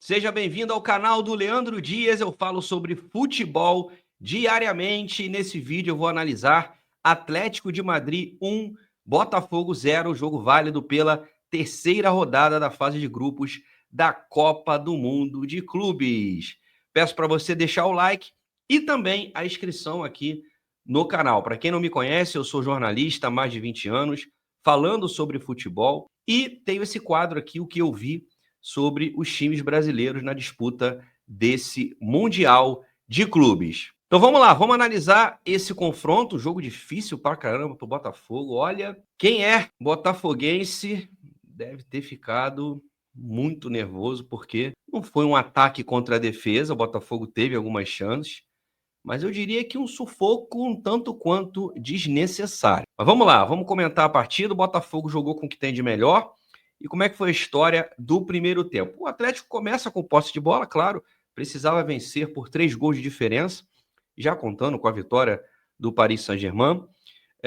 Seja bem-vindo ao canal do Leandro Dias. Eu falo sobre futebol diariamente. Nesse vídeo eu vou analisar Atlético de Madrid 1, Botafogo 0, jogo válido pela terceira rodada da fase de grupos da Copa do Mundo de Clubes. Peço para você deixar o like e também a inscrição aqui no canal. Para quem não me conhece, eu sou jornalista há mais de 20 anos, falando sobre futebol e tenho esse quadro aqui, o que eu vi sobre os times brasileiros na disputa desse Mundial de Clubes. Então vamos lá, vamos analisar esse confronto, um jogo difícil pra caramba pro Botafogo. Olha, quem é botafoguense deve ter ficado muito nervoso, porque não foi um ataque contra a defesa, o Botafogo teve algumas chances, mas eu diria que um sufoco um tanto quanto desnecessário. Mas vamos lá, vamos comentar a partida. O Botafogo jogou com o que tem de melhor. E como é que foi a história do primeiro tempo? O Atlético começa com posse de bola, claro, precisava vencer por 3 gols de diferença, já contando com a vitória do Paris Saint-Germain.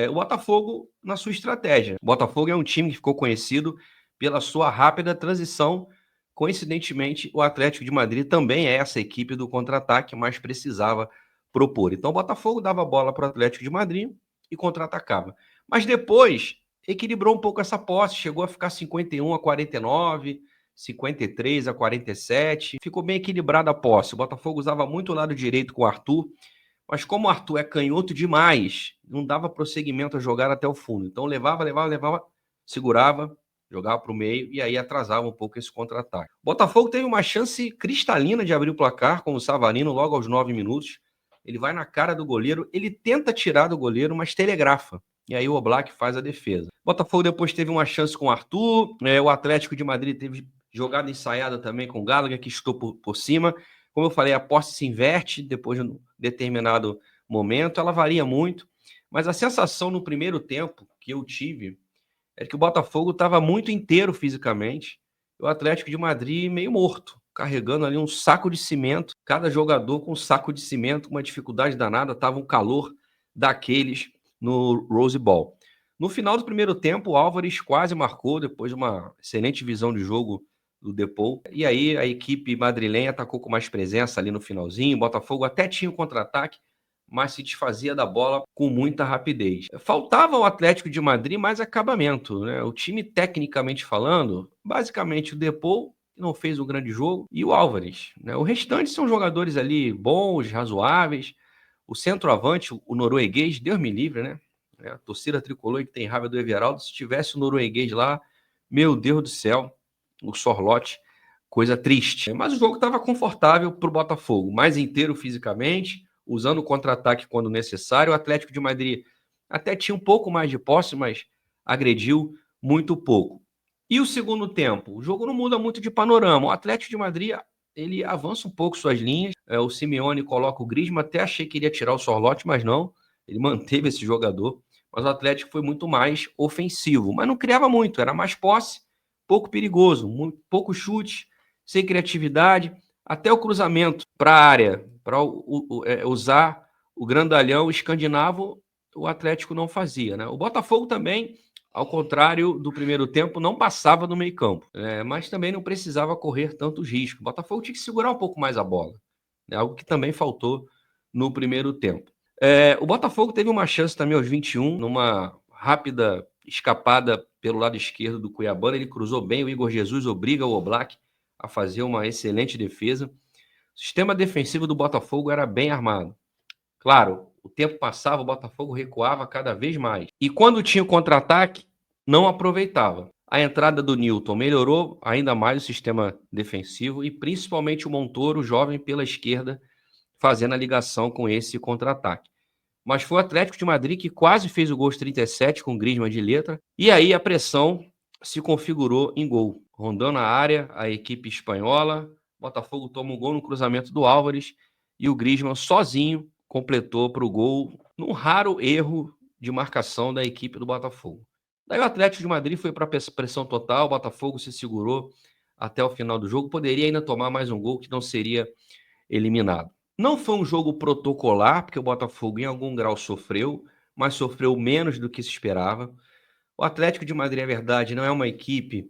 O Botafogo na sua estratégia. O Botafogo é um time que ficou conhecido pela sua rápida transição. Coincidentemente, o Atlético de Madrid também é essa equipe do contra-ataque, mas precisava propor. Então, o Botafogo dava a bola para o Atlético de Madrid e contra-atacava. Mas depois equilibrou um pouco essa posse, chegou a ficar 51-49, 53-47, ficou bem equilibrada a posse. O Botafogo usava muito o lado direito com o Arthur, mas como o Arthur é canhoto demais, não dava prosseguimento a jogar até o fundo. Então levava, segurava, jogava para o meio e aí atrasava um pouco esse contra-ataque. O Botafogo teve uma chance cristalina de abrir o placar com o Savarino logo aos 9 minutos. Ele vai na cara do goleiro, ele tenta tirar do goleiro, mas telegrafa. E aí o Oblak faz a defesa. O Botafogo depois teve uma chance com o Arthur, o Atlético de Madrid teve jogada ensaiada também com o Gallagher, que estou por cima. Como eu falei, a posse se inverte depois de um determinado momento, ela varia muito, mas a sensação no primeiro tempo que eu tive é que o Botafogo estava muito inteiro fisicamente, e o Atlético de Madrid meio morto, carregando ali um saco de cimento, cada jogador com um saco de cimento, uma dificuldade danada, estava um calor daqueles no Rose Bowl. No final do primeiro tempo, o Álvares quase marcou, depois de uma excelente visão de jogo do Depou. E aí a equipe madrilenha atacou com mais presença ali no finalzinho. O Botafogo até tinha o contra-ataque, mas se desfazia da bola com muita rapidez. Faltava ao Atlético de Madrid mais acabamento, né? O time, tecnicamente falando, basicamente o Depou não fez um grande jogo e o Álvares, né? O restante são jogadores ali bons, razoáveis. O centroavante, o norueguês, Deus me livre, né? A torcida tricolor que tem raiva do Everaldo, se tivesse o norueguês lá, meu Deus do céu, o Sorloth, coisa triste. Mas o jogo estava confortável para o Botafogo, mais inteiro fisicamente, usando o contra-ataque quando necessário. O Atlético de Madrid até tinha um pouco mais de posse, mas agrediu muito pouco. E o segundo tempo? O jogo não muda muito de panorama. O Atlético de Madrid, ele avança um pouco suas linhas. O Simeone coloca o Griezmann, até achei que iria tirar o Sorloth, mas não. Ele manteve esse jogador. Mas o Atlético foi muito mais ofensivo. Mas não criava muito, era mais posse, pouco perigoso, pouco chute, sem criatividade, até o cruzamento para a área, para usar o grandalhão escandinavo, o Atlético não fazia, né? O Botafogo também, ao contrário do primeiro tempo, não passava no meio-campo, mas também não precisava correr tantos riscos. O Botafogo tinha que segurar um pouco mais a bola, né? Algo que também faltou no primeiro tempo. O Botafogo teve uma chance também aos 21, numa rápida escapada pelo lado esquerdo do Cuiabano, ele cruzou bem, o Igor Jesus obriga o Oblak a fazer uma excelente defesa. O sistema defensivo do Botafogo era bem armado. Claro, o tempo passava, o Botafogo recuava cada vez mais. E quando tinha o contra-ataque, não aproveitava. A entrada do Nilton melhorou ainda mais o sistema defensivo e principalmente o Montoro, jovem pela esquerda, fazendo a ligação com esse contra-ataque. Mas foi o Atlético de Madrid que quase fez o gol aos 37 com o Griezmann de letra. E aí a pressão se configurou em gol. Rondando a área, a equipe espanhola. Botafogo toma um gol no cruzamento do Álvares. E o Griezmann sozinho completou para o gol, num raro erro de marcação da equipe do Botafogo. Daí o Atlético de Madrid foi para a pressão total. O Botafogo se segurou até o final do jogo. Poderia ainda tomar mais um gol que não seria eliminado. Não foi um jogo protocolar, porque o Botafogo em algum grau sofreu, mas sofreu menos do que se esperava. O Atlético de Madrid, é verdade, não é uma equipe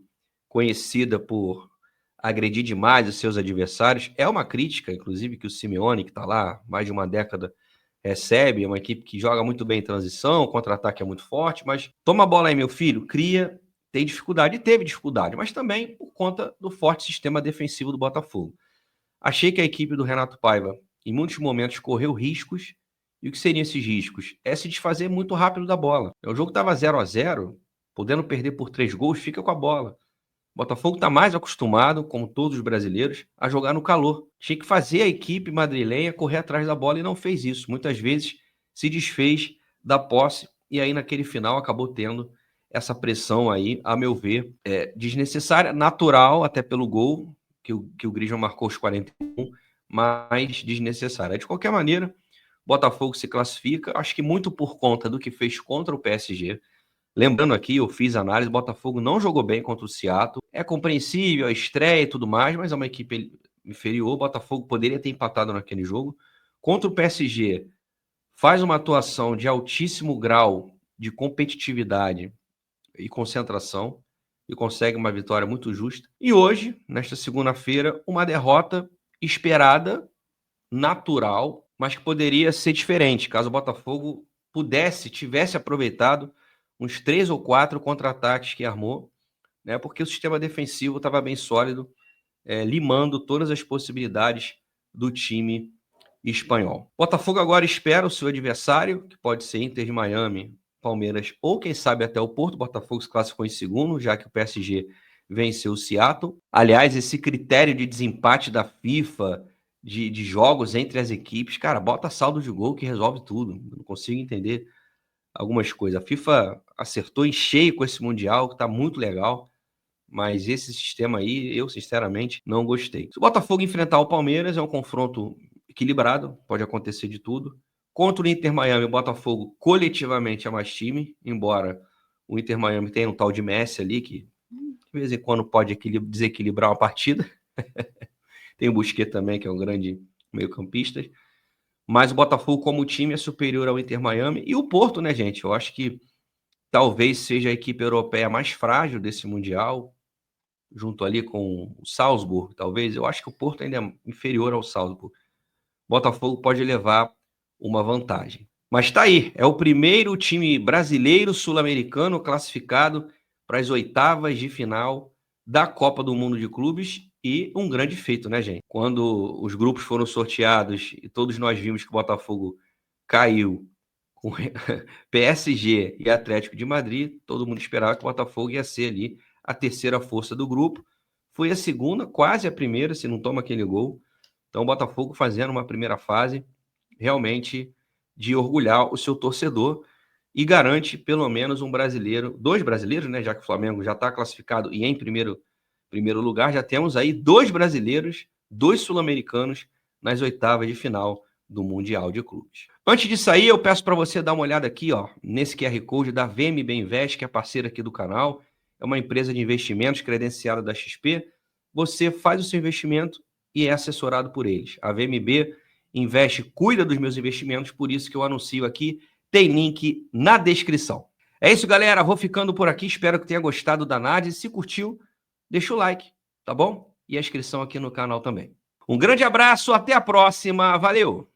conhecida por agredir demais os seus adversários. É uma crítica, inclusive, que o Simeone, que está lá mais de uma década, recebe. É uma equipe que joga muito bem em transição, o contra-ataque é muito forte, mas toma a bola aí, meu filho, cria, tem dificuldade, e teve dificuldade, mas também por conta do forte sistema defensivo do Botafogo. Achei que a equipe do Renato Paiva, em muitos momentos, correu riscos. E o que seriam esses riscos? É se desfazer muito rápido da bola. O jogo estava 0-0, podendo perder por 3 gols, fica com a bola. O Botafogo está mais acostumado, como todos os brasileiros, a jogar no calor. Tinha que fazer a equipe madrilenha correr atrás da bola e não fez isso. Muitas vezes se desfez da posse e aí naquele final acabou tendo essa pressão aí, a meu ver, desnecessária, natural até pelo gol, que o Griezmann marcou os 41, mas desnecessária. De qualquer maneira, Botafogo se classifica, acho que muito por conta do que fez contra o PSG. Lembrando aqui, eu fiz análise, o Botafogo não jogou bem contra o Seattle. É compreensível a estreia e tudo mais, mas é uma equipe inferior. O Botafogo poderia ter empatado naquele jogo. Contra o PSG, faz uma atuação de altíssimo grau de competitividade e concentração e consegue uma vitória muito justa. E hoje, nesta segunda-feira, uma derrota esperada, natural, mas que poderia ser diferente, caso o Botafogo tivesse aproveitado uns 3 ou 4 contra-ataques que armou, né? Porque o sistema defensivo estava bem sólido, limando todas as possibilidades do time espanhol. Botafogo agora espera o seu adversário, que pode ser Inter de Miami, Palmeiras ou quem sabe até o Porto. Botafogo se classificou em segundo, já que o PSG venceu o Seattle. Aliás, esse critério de desempate da FIFA, de jogos entre as equipes, cara, bota saldo de gol que resolve tudo. Não consigo entender algumas coisas. A FIFA acertou em cheio com esse Mundial, que está muito legal, mas esse sistema aí, eu sinceramente não gostei. Se o Botafogo enfrentar o Palmeiras, é um confronto equilibrado, pode acontecer de tudo. Contra o Inter Miami, o Botafogo coletivamente é mais time, embora o Inter Miami tenha um tal de Messi ali, que de vez em quando pode desequilibrar uma partida. Tem o Busquets também, que é um grande meio-campista. Mas o Botafogo, como time, é superior ao Inter Miami. E o Porto, né, gente? Eu acho que talvez seja a equipe europeia mais frágil desse Mundial, junto ali com o Salzburg, talvez. Eu acho que o Porto ainda é inferior ao Salzburg. O Botafogo pode levar uma vantagem. Mas tá aí, é o primeiro time brasileiro sul-americano classificado para as oitavas de final da Copa do Mundo de Clubes e um grande feito, né, gente? Quando os grupos foram sorteados e todos nós vimos que o Botafogo caiu com PSG e Atlético de Madrid, todo mundo esperava que o Botafogo ia ser ali a terceira força do grupo. Foi a segunda, quase a primeira, se não toma aquele gol. Então o Botafogo fazendo uma primeira fase realmente de orgulhar o seu torcedor e garante pelo menos um brasileiro, 2 brasileiros, né? Já que o Flamengo já está classificado e em primeiro lugar, já temos aí 2 brasileiros, 2 sul-americanos nas oitavas de final do Mundial de Clubes. Antes de sair, eu peço para você dar uma olhada aqui, ó, nesse QR Code da VMB Invest, que é parceira aqui do canal. É uma empresa de investimentos credenciada da XP. Você faz o seu investimento e é assessorado por eles. A VMB Invest cuida dos meus investimentos, por isso que eu anuncio aqui. Tem link na descrição. É isso, galera. Vou ficando por aqui. Espero que tenha gostado da análise. Se curtiu, deixa o like, tá bom? E a inscrição aqui no canal também. Um grande abraço, até a próxima. Valeu!